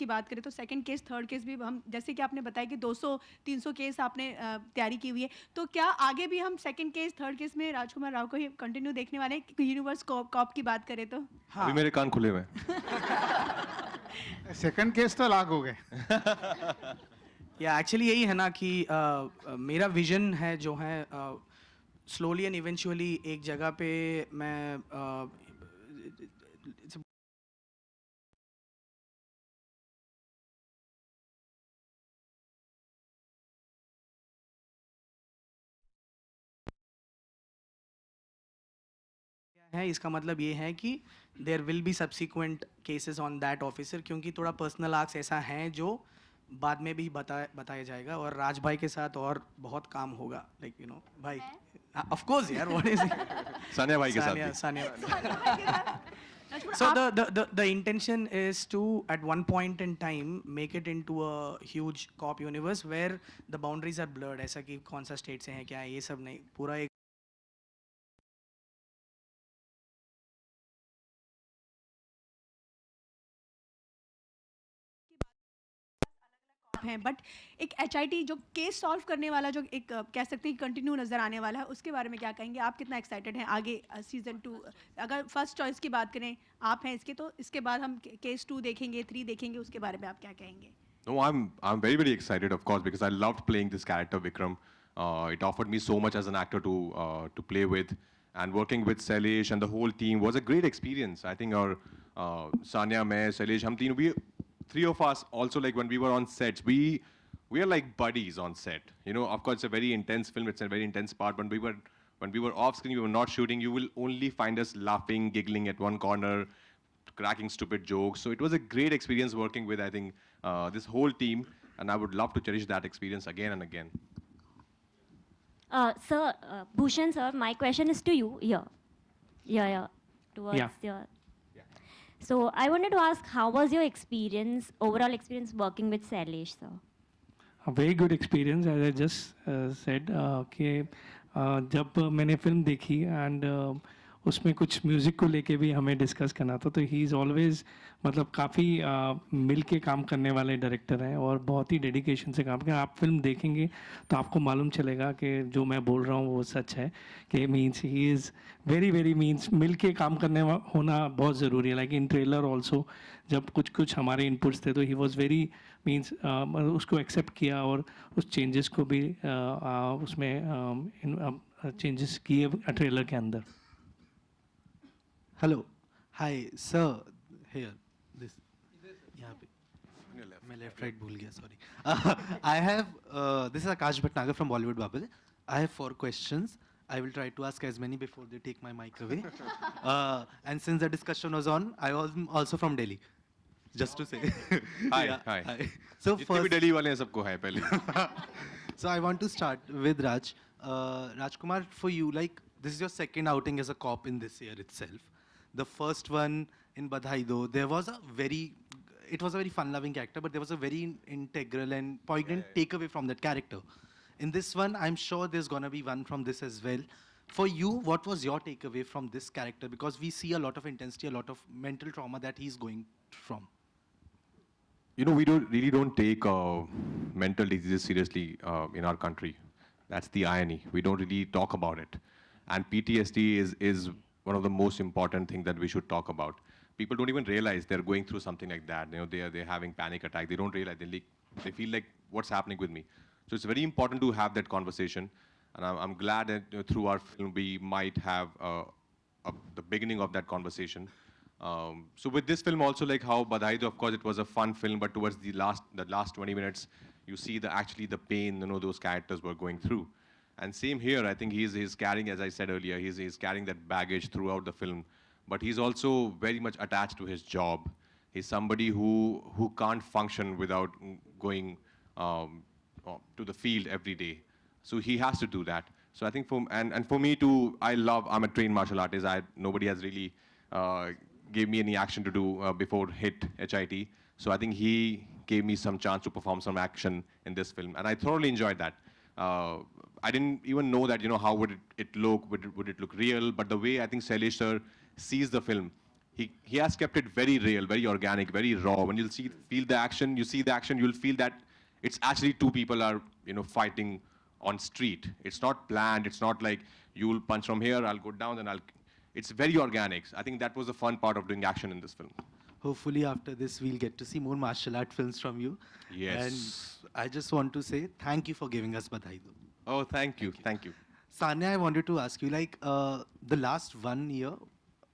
की बात करें तो सेकंड केस थर्ड केस भी हम, जैसे कि आपने बताया कि 200-300 केस आपने तैयारी की हुई है, तो क्या आगे भी हम सेकंड केस थर्ड केस में राजकुमार राव को ही कंटिन्यू देखने वाले हैं? यूनिवर्स कॉप की बात करें तो हाँ। अभी मेरे कान खुले हुए हैं। सेकंड केस तो लाख हो गए। या एक्चुअली यही है ना कि मेरा विजन है जो है स्लोली एंड इवेंचुअली एक जगह पे मैं है, इसका मतलब ये है कि there will be subsequent cases on that officer, क्योंकि थोड़ा पर्सनल आर्क्स ऐसा है जो बाद में भी बताया जाएगा और राज भाई के साथ और बहुत काम होगा, लाइक यू नो भाई ऑफ कोर्स यार, व्हाट इज सानिया भाई के साथ भी। Sania So the intention is to at one point in time make it into a huge cop universe where the boundaries are blurred, ऐसा कि कौन सा स्टेट से है क्या है ये सब नहीं, पूरा एक हैं, बट एक HIT जो केस सॉल्व करने वाला जो एक कह सकते हैं कंटिन्यू नज़र आने वाला है, उसके बारे में क्या कहेंगे? आप कितना एक्साइटेड हैं आगे सीजन 2? अगर फर्स्ट चॉइस की बात करें आप हैं इसके, तो इसके बाद हम केस 2 देखेंगे, 3 देखेंगे, उसके बारे में आप क्या कहेंगे? No, I'm very excited, of course, because I loved playing this character, Vikram. It offered me so much as an actor to play with, and working with Sailesh and the whole team was a great experience. I think our Saniya, मैं, Sailesh, हम तीनों भी, three of us also, like when we were on sets, we are like buddies on set. You know, of course, it's a very intense film. It's a very intense part. When we were off screen, we were not shooting. You will only find us laughing, giggling at one corner, cracking stupid jokes. So it was a great experience working with, I think, this whole team, and I would love to cherish that experience again and again. Sir, Bhushan sir, my question is to you here. Yeah, towards your... So I wanted to ask, how was your experience, overall experience working with Sailesh sir? A very good experience, as I just said. कि जब मैंने film देखी and उसमें कुछ music को लेके भी हमें डिस्कस करना था, तो ही इज़ ऑलवेज़ मतलब काफ़ी मिल के काम करने वाले डायरेक्टर हैं और बहुत ही डेडिकेशन से काम करें। आप फिल्म देखेंगे तो आपको मालूम चलेगा कि जो मैं बोल रहा हूँ वो सच है, कि means he is very means मिल के काम करने होना बहुत ज़रूरी है। लाइक इन ट्रेलर ऑल्सो जब कुछ हमारे इनपुट्स थे तो ही वॉज वेरी मीन्स उसको एक्सेप्ट किया और उस चेंजेस को भी उसमें चेंजेस किए ट्रेलर के अंदर। Hello, hi, sir. Here, this. यहाँ पे. मैं left right भूल गया, sorry. I have this is Akash Bhatnagar from Bollywood Bubble. I have 4 questions. I will try to ask as many before they take my mic away. And since the discussion was on, I was also from Delhi. Just to say. Hi, Yeah, hi. So जितने भी first, Delhi वाले हैं सबको है पहले। so I want to start with Raj. Rajkumar, for you, like this is your second outing as a cop in this year itself. The first one in Badhai Do, it was a very fun-loving character, but there was a very integral and poignant takeaway from that character. In this one, I'm sure there's gonna be one from this as well. For you, what was your takeaway from this character? Because we see a lot of intensity, a lot of mental trauma that he's going from. You know, we really don't take mental diseases seriously in our country. That's the irony. We don't really talk about it. And PTSD is one of the most important things that we should talk about. People don't even realize they're going through something like that. You know, they're having panic attack. They don't realize. They feel like, what's happening with me? So it's very important to have that conversation. And I'm glad that through our film we might have the beginning of that conversation. So with this film also, like how Badhai Do, of course, it was a fun film, but towards the last 20 minutes, you see actually the pain, you know, those characters were going through. And same here, I think he's carrying, as I said earlier, he's carrying that baggage throughout the film. But he's also very much attached to his job. He's somebody who can't function without going to the field every day. So he has to do that. So I think for me too, I'm a trained martial artist. Nobody has really gave me any action to do before HIT. So I think he gave me some chance to perform some action in this film. And I thoroughly enjoyed that. I didn't even know that, you know, how would it look, would it look real, but the way I think Sailesh sir sees the film, he has kept it very real, very organic, very raw. When you'll feel the action, you see the action, you'll feel that it's actually two people are fighting on street. It's not planned. It's not like you'll punch from here, I'll go down, and It's very organic. I think that was the fun part of doing action in this film. Hopefully after this we'll get to see more martial art films from you. Yes. And I just want to say thank you for giving us Badhai Do. Oh, thank you. Thank you. Saniya, I wanted to ask you, like, the last 1 year,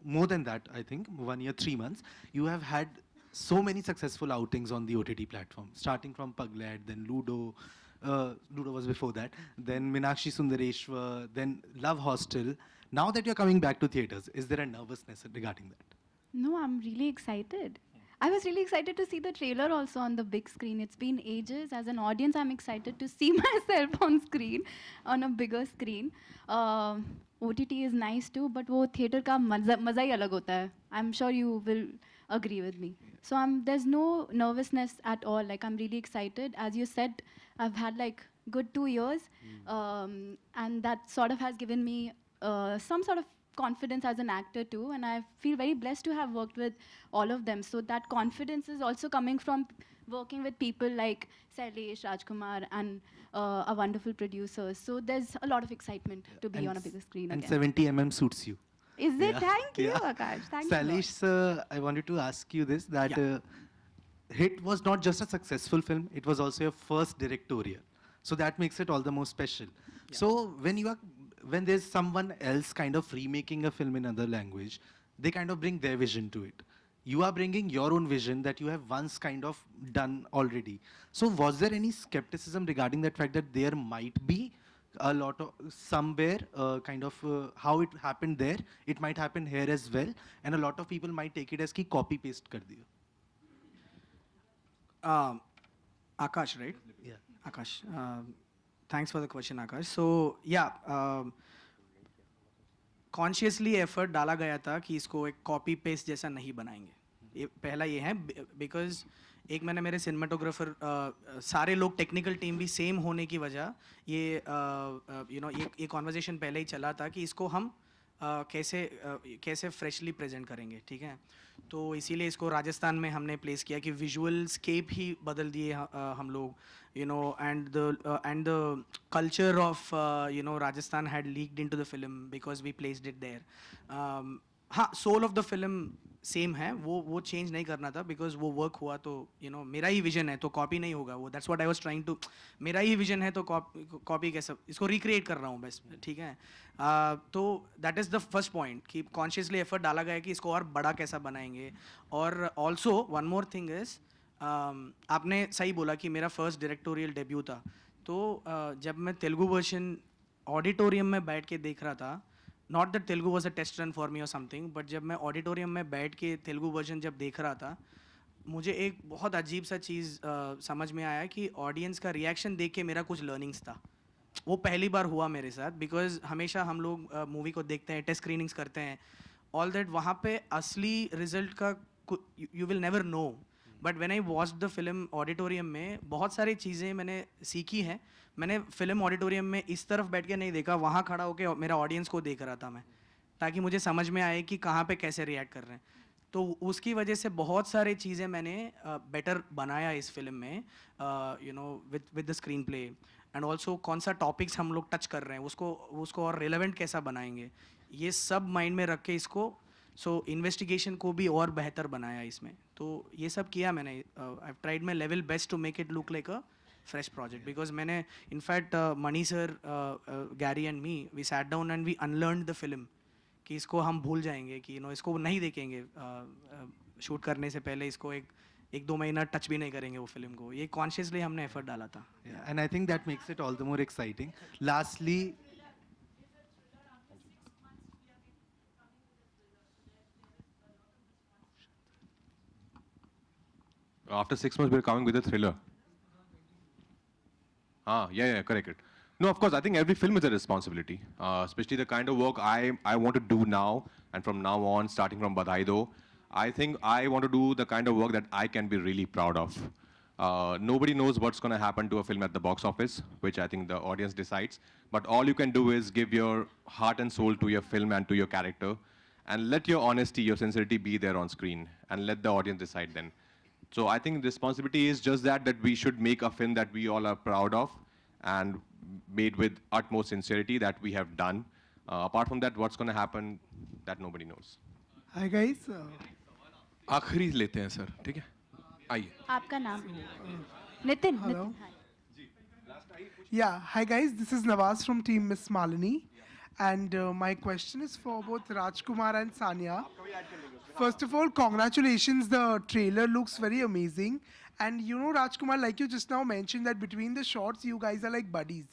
more than that, I think, 1 year, 3 months, you have had so many successful outings on the OTT platform, starting from Paglad, then Ludo, Ludo was before that, then Meenakshi Sundareshwar, then Love Hostel. Now that you're coming back to theaters, is there a nervousness regarding that? No, I'm really excited. I was really excited to see the trailer also on the big screen. It's been ages. As an audience, I'm excited to see myself on screen, on a bigger screen. OTT is nice too, but वो theater का मजा ही अलग होता है. I'm sure you will agree with me. So there's no nervousness at all. Like, I'm really excited. As you said, I've had like good 2 years, and that sort of has given me some sort of confidence as an actor too, and I feel very blessed to have worked with all of them. So that confidence is also coming from working with people like Sailesh, Rajkumaar, and a wonderful producers. So there's a lot of excitement to be on a bigger screen and again. 70 sort you. Is it? Yeah. Thank you, Yeah. Akash. Thank you. Sailesh, sir, I wanted to ask you this, that Hit was not just a successful film, it was also your first directorial. So that makes it all the more special. Yeah. So when there's someone else kind of remaking a film in another language, they kind of bring their vision to it. You are bringing your own vision that you have once kind of done already. So was there any skepticism regarding that fact that there might be a lot of somewhere how it happened there, it might happen here as well, and a lot of people might take it as ki copy paste kar diya? Akash, right? Yeah. Akash, thanks for the question, Akash. So yeah, consciously effort डाला गया था कि इसको एक copy paste जैसा नहीं बनाएंगे. ये पहला ये है बिकॉज एक मैंने मेरे सिनेमाटोग्राफर सारे लोग टेक्निकल टीम भी सेम होने की वजह ये ये कॉन्वर्जेशन पहले ही चला था कि इसको हम कैसे फ्रेशली प्रेजेंट करेंगे, ठीक है. तो इसीलिए इसको राजस्थान में हमने प्लेस किया कि विजुअल स्केप ही बदल दिए हम लोग, and the culture of Rajasthan had leaked into the film because we placed it there. हाँ, soul of the film same है, वो चेंज नहीं करना था बिकॉज वो वर्क हुआ तो मेरा ही विजन है तो कॉपी नहीं होगा वो. That's what I was trying to, मेरा ही विजन है तो कॉपी कैसे, इसको रिक्रिएट कर रहा हूँ बस, ठीक है. तो that is the first point कि कॉन्शियसली एफर्ट डाला गया कि इसको और बड़ा कैसा बनाएंगे. और also one more thing is, आपने सही बोला कि मेरा फर्स्ट डायरेक्टोरियल डेब्यू था. तो जब मैं तेलुगु वर्जन ऑडिटोरियम में बैठ के देख रहा था, not that Telugu was a test run for me और समथिंग, बट जब मैं ऑडिटोरियम में बैठ के तेलुगु वर्जन जब देख रहा था, मुझे एक बहुत अजीब सा चीज़ समझ में आया कि ऑडियंस का रिएक्शन देख के मेरा कुछ लर्निंग्स था. वो पहली बार हुआ मेरे साथ बिकॉज हमेशा हम लोग मूवी को देखते हैं, टेस्ट स्क्रीनिंग्स करते हैं, ऑल दैट. वहाँ पे असली रिजल्ट का you will never know. But when I watch the film auditorium में बहुत सारी चीज़ें मैंने सीखी हैं. मैंने फिल्म ऑडिटोरियम में इस तरफ बैठ के नहीं देखा, वहाँ खड़ा होकर मेरा ऑडियंस को देख रहा था मैं, ताकि मुझे समझ में आए कि कहाँ पे कैसे रिएक्ट कर रहे हैं. तो उसकी वजह से बहुत सारी चीज़ें मैंने बेटर बनाया इस फिल्म में, with the screen play, and also कौन सा टॉपिक्स हम लोग टच कर रहे हैं उसको और रेलेवेंट कैसा बनाएंगे, ये सब माइंड में रख के इसको इन्वेस्टिगेशन को भी और बेहतर बनाया इसमें. तो ये सब किया मैंने. I have tried my level best to make it look like a fresh project because मैंने in fact Mani sir, Gary and me, we sat down and we unlearn the film कि इसको हम भूल जाएंगे कि इसको नहीं देखेंगे शूट करने से पहले, इसको एक 2 महीना टच भी नहीं करेंगे वो फिल्म को. ये कॉन्शियसली हमने एफर्ट डाला था. And I think that makes it all the more exciting. Lastly, After 6 months, we're coming with a thriller. Yeah, correct. No, of course, I think every film is a responsibility, especially the kind of work I want to do now, and from now on, starting from Badhai Do, I think I want to do the kind of work that I can be really proud of. Nobody knows what's going to happen to a film at the box office, which I think the audience decides. But all you can do is give your heart and soul to your film and to your character. and let your honesty, your sincerity be there on screen, and let the audience decide then. So I think the responsibility is just that we should make a film that we all are proud of and made with utmost sincerity that we have done. Apart from that, what's going to happen, that nobody knows. Hi guys. आखिरी लेते हैं sir, ठीक है? आइए. आपका नाम? Nitin. Hello. Nitin, hi. Yeah, hi guys. This is Nawaz from Team Miss Malini, and my question is for both Rajkumaar and Saniya. First of all, congratulations. The trailer looks very amazing, and you know, Rajkumaar, like you just now mentioned that between the shots, you guys are like buddies.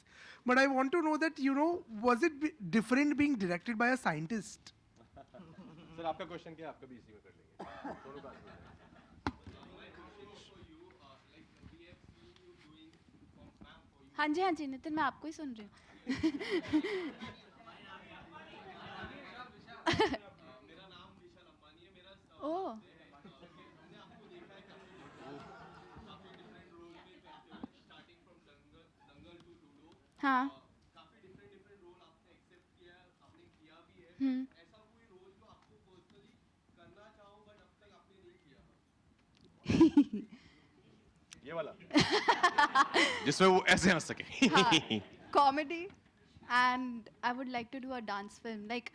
But I want to know that, you know, was it different being directed by a scientist? Sir, आपका question क्या है? आपका भी इसी में कर लेंगे. हाँ जी नितिन, मैं आपको ही सुन रही हूँ. ओह. हाँ. ये वाला जिसमें वो ऐसे हंस सके. Comedy, and I would like to do a dance film. Like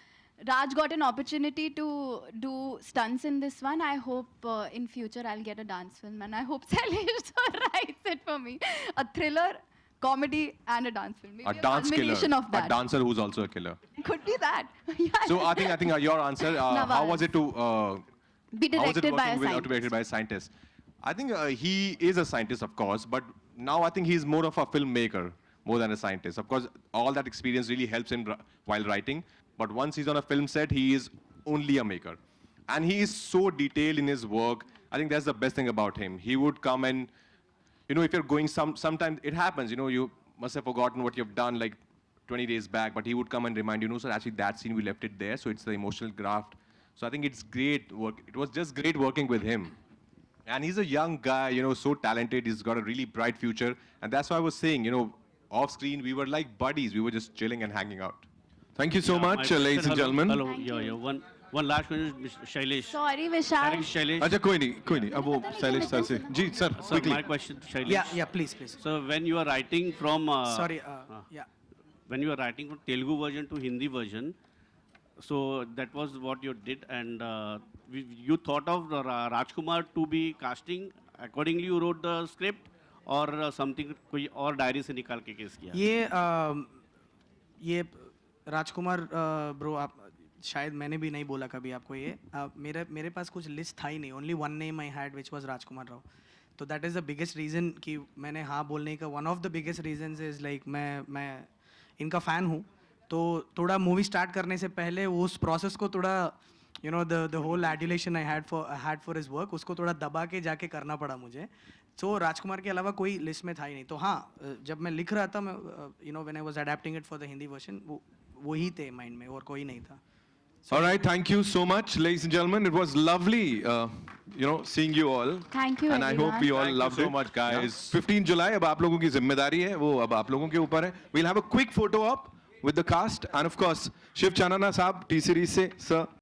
Raj got an opportunity to do stunts in this one. I hope in future I'll get a dance film, and I hope Sailesh writes it for me. A thriller, comedy, and a dance film. Maybe A dance killer, combination of that. a dancer who's also a killer. Could be that. Yeah. So I think your answer. How Nawaz. was it to? Be How was it directed by a working with, scientist. directed by a scientist? I think he is a scientist, of course, but now I think he's more of a filmmaker more than a scientist. Of course, all that experience really helps him while writing. But once he's on a film set, he is only a maker, and he is so detailed in his work. I think that's the best thing about him. He would come and, you know, if you're going sometimes it happens, you know, you must have forgotten what you've done like 20 days back, but he would come and remind you, no, sir, actually that scene we left it there, so it's the emotional graft. So I think it's great work. It was just great working with him. And he's a young guy, you know, so talented. He's got a really bright future. And that's why I was saying, you know, off screen, we were like buddies. We were just chilling and hanging out. Thank you so much, ladies and gentlemen. Hello. Thank Yeah. you. One last question, Mr. Shailesh. Sorry, Vishal. Direct Shailesh. अच्छा कोई नहीं अब वो Shailesh sir से जी sir Sir, quickly. my question to Shailesh. Yeah, please. So when you are writing from Sorry. Yeah. when you are writing from Telugu version to Hindi version, so that was what you did, and you thought of Rajkumar to be casting. Accordingly, you wrote the script, or something कोई और diary से निकाल के case किया? ये राजकुमार bro, आप शायद मैंने भी नहीं बोला कभी आपको ये. मेरे पास कुछ लिस्ट था ही नहीं. Only one name I had which was Rajkummar Rao. तो that is the biggest reason कि मैंने हाँ बोलने का. One of the biggest reasons is like मैं इनका फ़ैन हूँ. तो थोड़ा मूवी स्टार्ट करने से पहले उस प्रोसेस को थोड़ा you know the whole adulation I had for his work, उसको थोड़ा दबा के जाके करना पड़ा मुझे. सो राजकुमार के अलावा कोई लिस्ट में था ही नहीं. तो हाँ, जब मैं लिख रहा था, मैं you know when I was adapting it for the Hindi version, वो ही थे माइंड में और कोई नहीं था. All right, thank you so much, ladies and gentlemen. It was lovely, you know, seeing you all. Thank you, And I everyone. hope we all Thank you loved so it. much, guys. Yeah. 15 July, अब आप लोगों की जिम्मेदारी है, वो अब आप लोगों के ऊपर है. We'll have a quick photo op with the cast, and of course, Shiv Chanana साहब, T series से, sir.